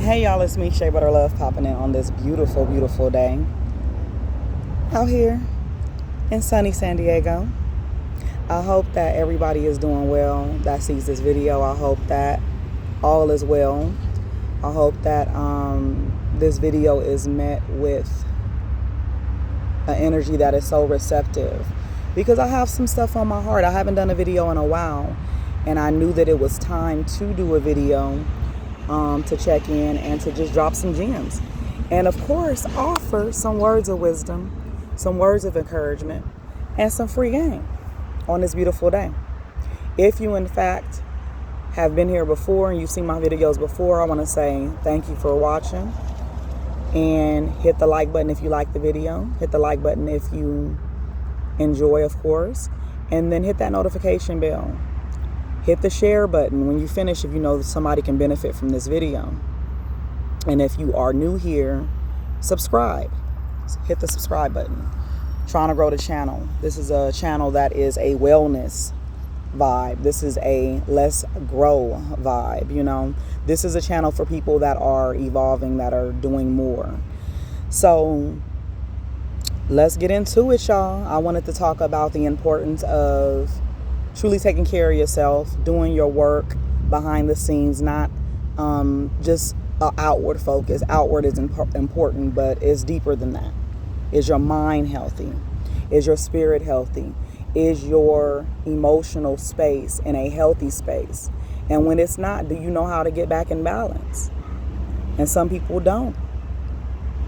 Hey y'all, it's me, Shea Butter Love, popping in on this beautiful, beautiful day out here in sunny San Diego. I hope that everybody is doing well that sees this video. I hope that all is well. I hope that this video is met with an energy that is so receptive, because I have some stuff on my heart. I haven't done a video in a while, and I knew that it was time to do a video to check in and to just drop some gems, and of course offer some words of wisdom, some words of encouragement, and some free game on this beautiful day. If you in fact have been here before and you've seen my videos before, I want to say thank you for watching, and hit the like button if you like the video, hit the like button if you enjoy, of course, and then hit that notification bell. Hit the share button when you finish if you know that somebody can benefit from this video. And if you are new here, subscribe. Hit the subscribe button. Trying to grow the channel. This is a channel that is a wellness vibe. This is a let's grow vibe, you know. This is a channel for people that are evolving, that are doing more. So let's get into it, y'all. I wanted to talk about the importance of truly taking care of yourself, doing your work behind the scenes, not just an outward focus. Outward is important, but it's deeper than that. Is your mind healthy? Is your spirit healthy? Is your emotional space in a healthy space? And when it's not, do you know how to get back in balance? And some people don't.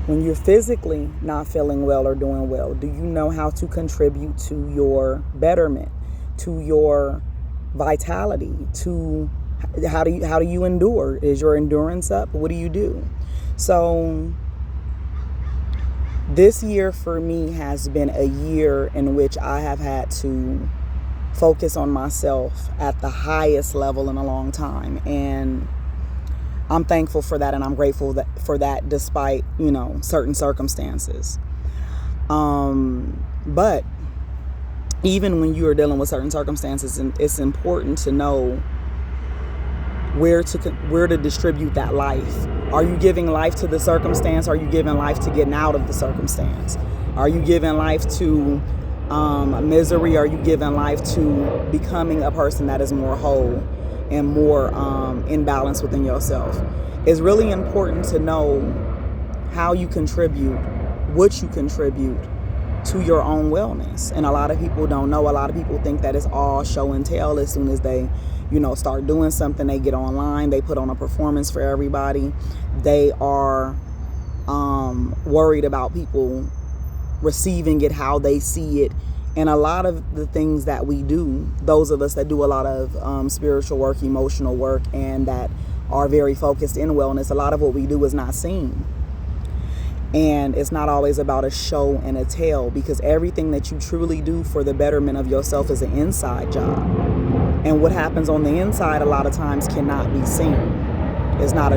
When you're physically not feeling well or doing well, do you know how to contribute to your betterment, to your vitality, to how do you endure? Is your endurance up? What do you do? So this year for me has been a year in which I have had to focus on myself at the highest level in a long time, and I'm thankful for that, and I'm grateful for that despite, you know, certain circumstances. But even when you are dealing with certain circumstances, it's important to know where to distribute that life. Are you giving life to the circumstance? Are you giving life to getting out of the circumstance? Are you giving life to misery? Are you giving life to becoming a person that is more whole and more in balance within yourself? It's really important to know how you contribute, what you contribute to your own wellness. And a lot of people don't know. A lot of people think that it's all show and tell. As soon as they, you know, start doing something, they get online, they put on a performance for everybody. They are worried about people receiving it how they see it. And a lot of the things that we do, those of us that do a lot of spiritual work, emotional work, and that are very focused in wellness, a lot of what we do is not seen. And it's not always about a show and a tell, because everything that you truly do for the betterment of yourself is an inside job. And what happens on the inside a lot of times cannot be seen. It's not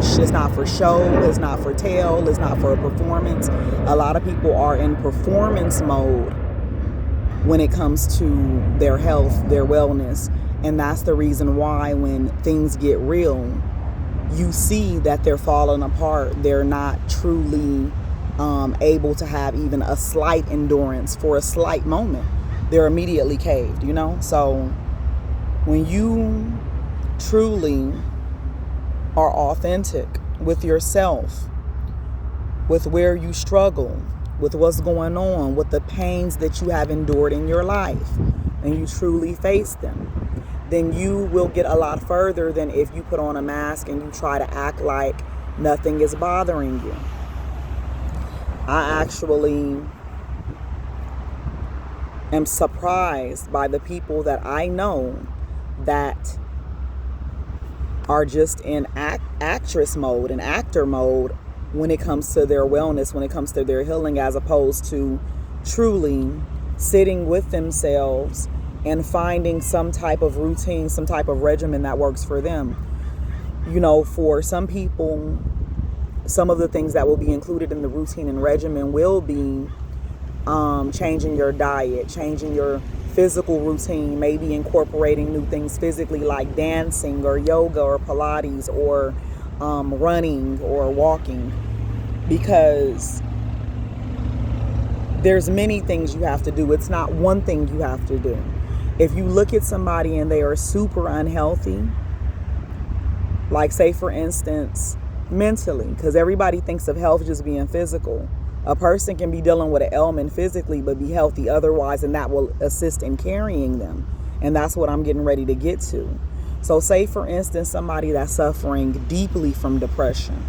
for show, it's not for tell, it's not for a performance. A lot of people are in performance mode when it comes to their health, their wellness. And that's the reason why when things get real, you see that they're falling apart. They're not truly able to have even a slight endurance for a slight moment. They're immediately caved, you know? So when you truly are authentic with yourself, with where you struggle, with what's going on, with the pains that you have endured in your life, and you truly face them, then you will get a lot further than if you put on a mask and you try to act like nothing is bothering you. I actually am surprised by the people that I know that are just in actress mode and actor mode when it comes to their wellness, when it comes to their healing, as opposed to truly sitting with themselves and finding some type of routine, some type of regimen that works for them. You know, for some people, some of the things that will be included in the routine and regimen will be changing your diet, changing your physical routine, maybe incorporating new things physically like dancing or yoga or Pilates or running or walking, because there's many things you have to do. It's not one thing you have to do. If you look at somebody and they are super unhealthy, like say for instance, mentally, because everybody thinks of health just being physical. A person can be dealing with an ailment physically but be healthy otherwise, and that will assist in carrying them. And that's what I'm getting ready to get to. So say for instance, somebody that's suffering deeply from depression.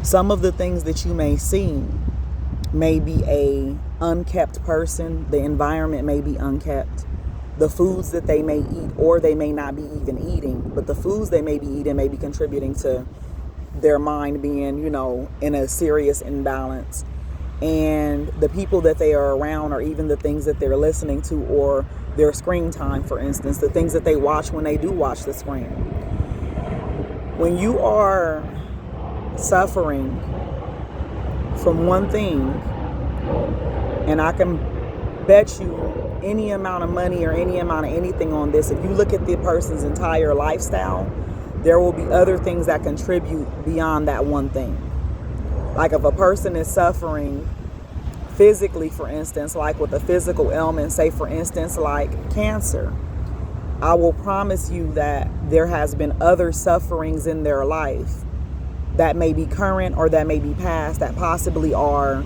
Some of the things that you may see may be a unkept person. The environment may be unkept. The foods that they may eat, or they may not be even eating, but the foods they may be eating may be contributing to their mind being, in a serious imbalance. And the people that they are around, or even the things that they're listening to, or their screen time, for instance, the things that they watch when they do watch the screen. When you are suffering from one thing, and I can bet you any amount of money or any amount of anything on this, if you look at the person's entire lifestyle, there will be other things that contribute beyond that one thing. Like if a person is suffering physically, for instance, like with a physical ailment, say for instance like cancer, I will promise you that there has been other sufferings in their life that may be current or that may be past that possibly are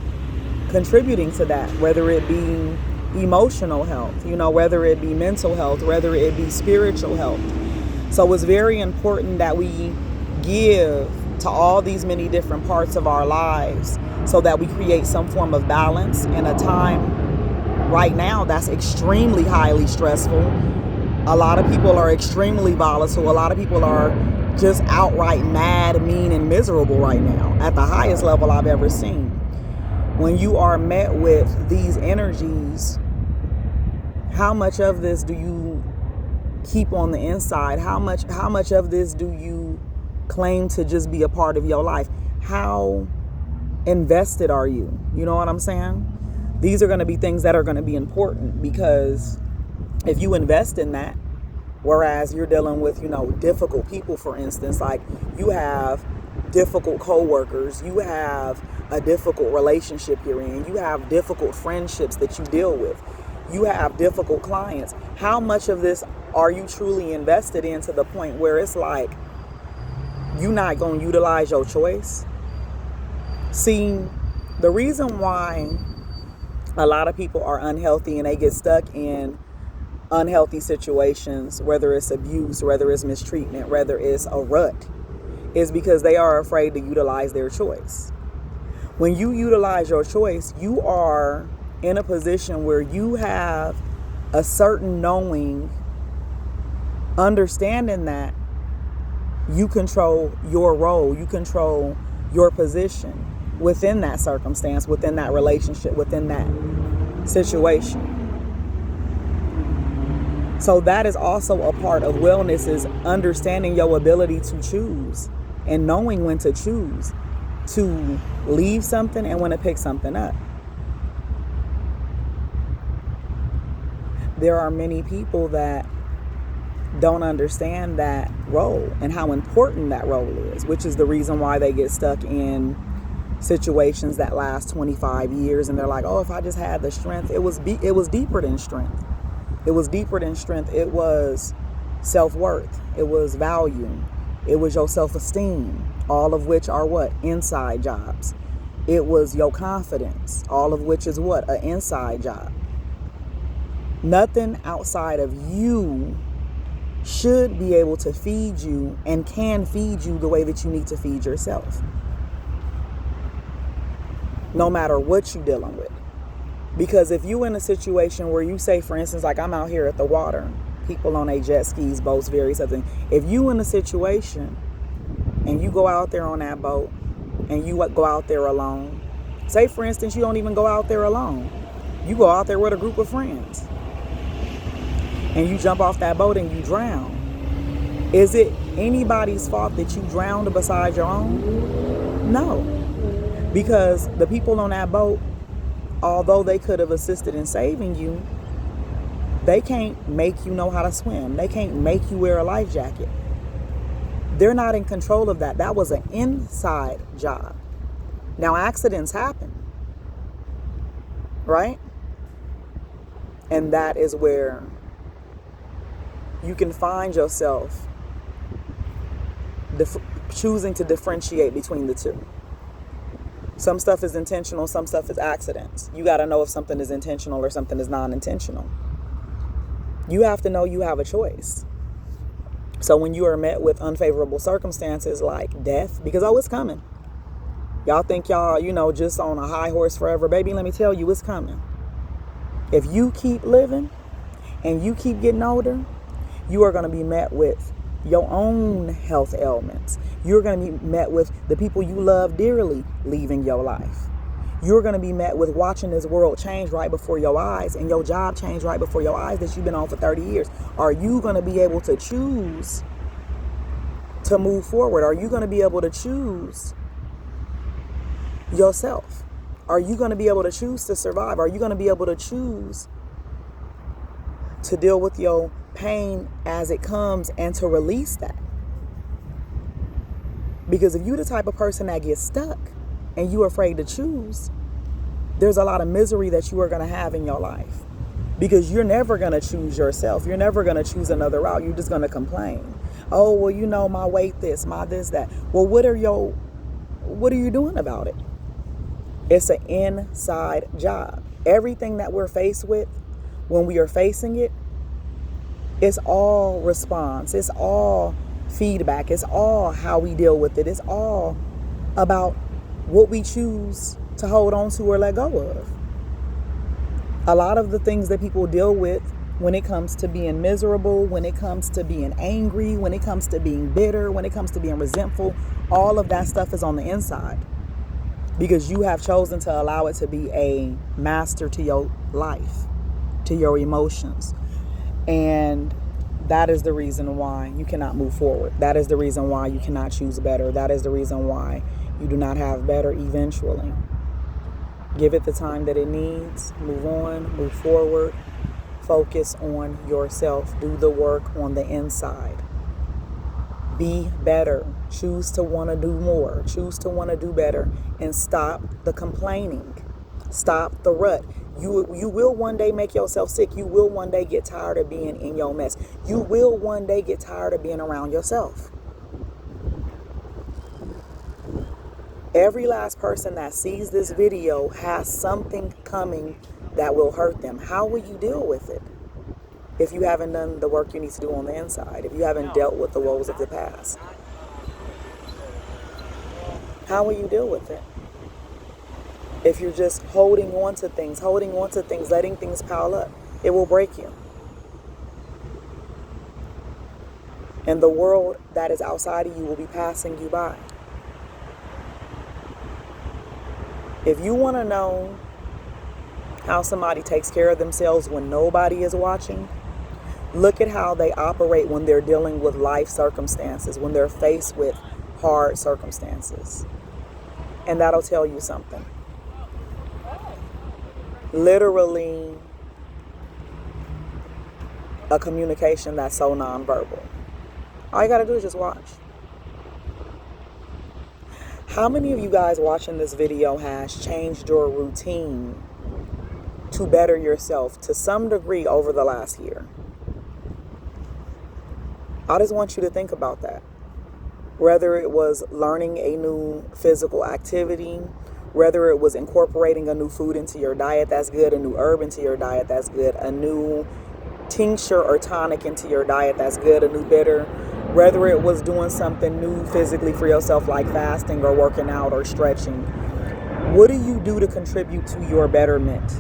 contributing to that, whether it be emotional health, whether it be mental health, whether it be spiritual health. So it's very important that we give to all these many different parts of our lives so that we create some form of balance in a time right now that's extremely highly stressful. A lot of people are extremely volatile. A lot of people are just outright mad, mean, and miserable right now at the highest level I've ever seen. When you are met with these energies, how much of this do you keep on the inside? How much of this do you claim to just be a part of your life? How invested are you? You know what I'm saying? These are going to be things that are going to be important, because if you invest in that, whereas you're dealing with, difficult people, for instance, like you have difficult co-workers, you have a difficult relationship you're in, you have difficult friendships that you deal with, you have difficult clients. How much of this are you truly invested in, to the point where it's like you're not going to utilize your choice? See, the reason why a lot of people are unhealthy and they get stuck in unhealthy situations, whether it's abuse, whether it's mistreatment, whether it's a rut, is because they are afraid to utilize their choice. When you utilize your choice, you are in a position where you have a certain knowing, understanding that you control your role, you control your position within that circumstance, within that relationship, within that situation. So that is also a part of wellness, is understanding your ability to choose and knowing when to choose to leave something and when to pick something up. There are many people that don't understand that role and how important that role is, which is the reason why they get stuck in situations that last 25 years. And they're like, oh, if I just had the strength. It was deeper than strength. It was deeper than strength. It was self-worth. It was value. It was your self-esteem, all of which are what? Inside jobs. It was your confidence, all of which is what? An inside job. Nothing outside of you should be able to feed you and can feed you the way that you need to feed yourself. No matter what you're dealing with. Because if you in a situation where you say, for instance, like I'm out here at the water, people on a jet skis, boats, various other things. If you in a situation and you go out there on that boat and you go out there alone, say for instance, you don't even go out there alone. You go out there with a group of friends and you jump off that boat and you drown. Is it anybody's fault that you drowned besides your own? No. Because the people on that boat, although they could have assisted in saving you, they can't make you know how to swim. They can't make you wear a life jacket. They're not in control of that. That was an inside job. Now, accidents happen, right? And that is where you can find yourself choosing to differentiate between the two. Some stuff is intentional, some stuff is accidents. You got to know if something is intentional or something is non-intentional. You have to know you have a choice. So when you are met with unfavorable circumstances like death, because it's coming. Y'all think y'all, just on a high horse forever. Baby, let me tell you, it's coming. If you keep living and you keep getting older, you are going to be met with your own health ailments. You're going to be met with the people you love dearly leaving your life. You're going to be met with watching this world change right before your eyes and your job change right before your eyes that you've been on for 30 years. Are you going to be able to choose to move forward? Are you going to be able to choose yourself? Are you going to be able to choose to survive? Are you going to be able to choose to deal with your pain as it comes and to release that? Because if you're the type of person that gets stuck and you're afraid to choose, there's a lot of misery that you are going to have in your life, because you're never going to choose yourself. You're never going to choose another route. You're just going to complain. Oh, well, my weight this, my this, that. Well, what are you doing about it? It's an inside job. Everything that we're faced with, when we are facing it, it's all response. It's all feedback. It's all how we deal with it. It's all about what we choose to hold on to or let go of. A lot of the things that people deal with when it comes to being miserable, when it comes to being angry, when it comes to being bitter, when it comes to being resentful, all of that stuff is on the inside. Because you have chosen to allow it to be a master to your life, to your emotions. And that is the reason why you cannot move forward. That is the reason why you cannot choose better. That is the reason why you do not have better eventually. Give it the time that it needs. Move on, move forward. Focus on yourself. Do the work on the inside. Be better. Choose to want to do more. Choose to want to do better. And stop the complaining. Stop the rut. You will one day make yourself sick. You will one day get tired of being in your mess. You will one day get tired of being around yourself. Every last person that sees this video has something coming that will hurt them. How will you deal with it if you haven't done the work you need to do on the inside? If you haven't dealt with the woes of the past? How will you deal with it? If you're just holding on to things, letting things pile up, it will break you. And the world that is outside of you will be passing you by. If you want to know how somebody takes care of themselves when nobody is watching, look at how they operate when they're dealing with life circumstances, when they're faced with hard circumstances. And that'll tell you something. Literally a communication that's so nonverbal. All you got to do is just watch. How many of you guys watching this video has changed your routine to better yourself to some degree over the last year? I just want you to think about that. Whether it was learning a new physical activity, whether it was incorporating a new food into your diet that's good, a new herb into your diet that's good, a new tincture or tonic into your diet that's good, a new bitter, whether it was doing something new physically for yourself like fasting or working out or stretching. What do you do to contribute to your betterment?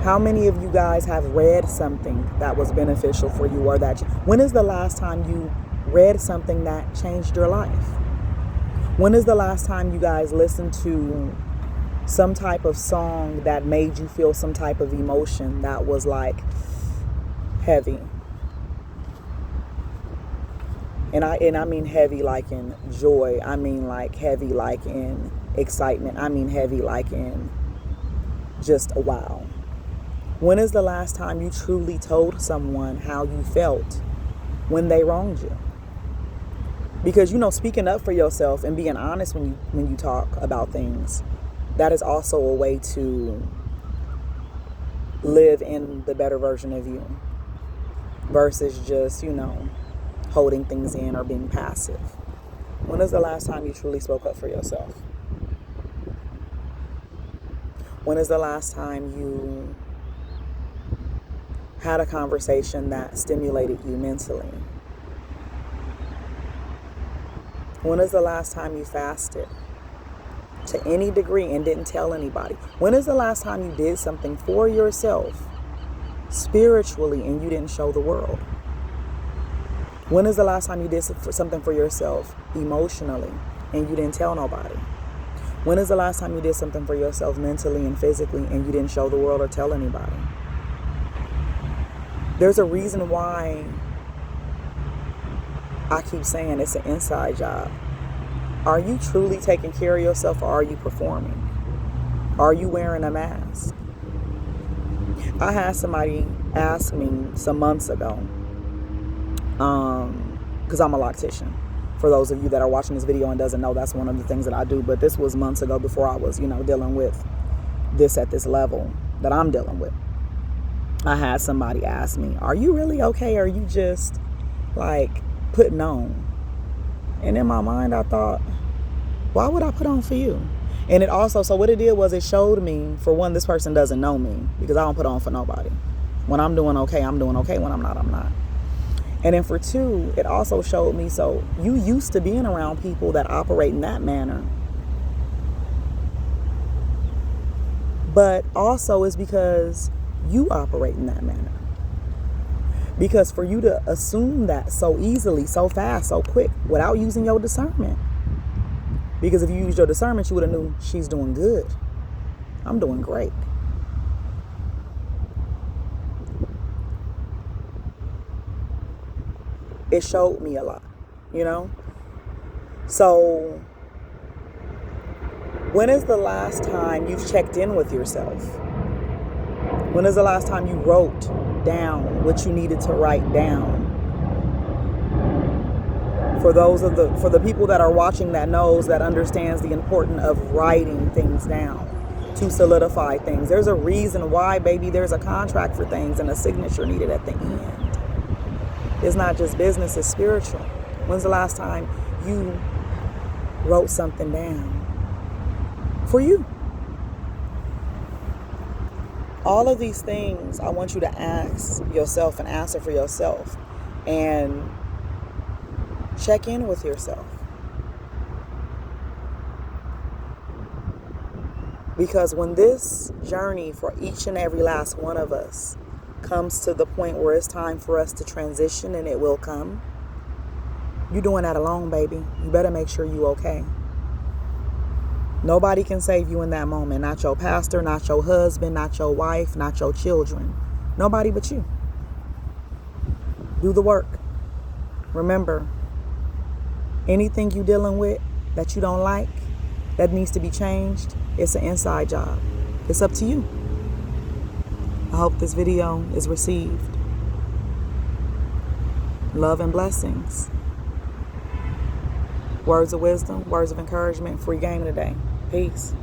How many of you guys have read something that was beneficial for you, or when is the last time you read something that changed your life? When is the last time you guys listened to some type of song that made you feel some type of emotion that was like heavy? And I mean heavy like in joy. I mean like heavy like in excitement. I mean heavy like in just a wow. When is the last time you truly told someone how you felt when they wronged you? Because, speaking up for yourself and being honest when you talk about things, that is also a way to live in the better version of you versus just, holding things in or being passive. When is the last time you truly spoke up for yourself? When is the last time you had a conversation that stimulated you mentally? When is the last time you fasted to any degree and didn't tell anybody? When is the last time you did something for yourself spiritually and you didn't show the world? When is the last time you did something for yourself emotionally and you didn't tell nobody? When is the last time you did something for yourself mentally and physically and you didn't show the world or tell anybody? There's a reason why I keep saying it's an inside job. Are you truly taking care of yourself, or are you performing? Are you wearing a mask? I had somebody ask me some months ago, because I'm a loctician. For those of you that are watching this video and doesn't know, that's one of the things that I do. But this was months ago before I was, dealing with this at this level that I'm dealing with. I had somebody ask me, are you really okay? Or are you just putting on? And in my mind, I thought, why would I put on for you? And it also, so what it did was it showed me, for one, this person doesn't know me because I don't put on for nobody. When I'm doing okay, I'm doing okay. When I'm not, I'm not. And then for two, it also showed me, so you used to being around people that operate in that manner. But also it's because you operate in that manner. Because for you to assume that so easily, so fast, so quick, without using your discernment. Because if you used your discernment, you would have knew she's doing good. I'm doing great. It showed me a lot, So when is the last time you've checked in with yourself? When is the last time you wrote down what you needed to write down? For the people that are watching that knows, that understands the importance of writing things down to solidify things. There's a reason why, baby, there's a contract for things and a signature needed at the end. It's not just business, it's spiritual. When's the last time you wrote something down for you? All of these things I want you to ask yourself and answer for yourself and check in with yourself. Because when this journey for each and every last one of us comes to the point where it's time for us to transition, and it will come, you're doing that alone, baby. You better make sure you're okay. Nobody can save you in that moment. Not your pastor, not your husband, not your wife, not your children. Nobody but you. Do the work. Remember, anything you're dealing with that you don't like, that needs to be changed, it's an inside job. It's up to you. I hope this video is received. Love and blessings. Words of wisdom, words of encouragement, free game today. Peace.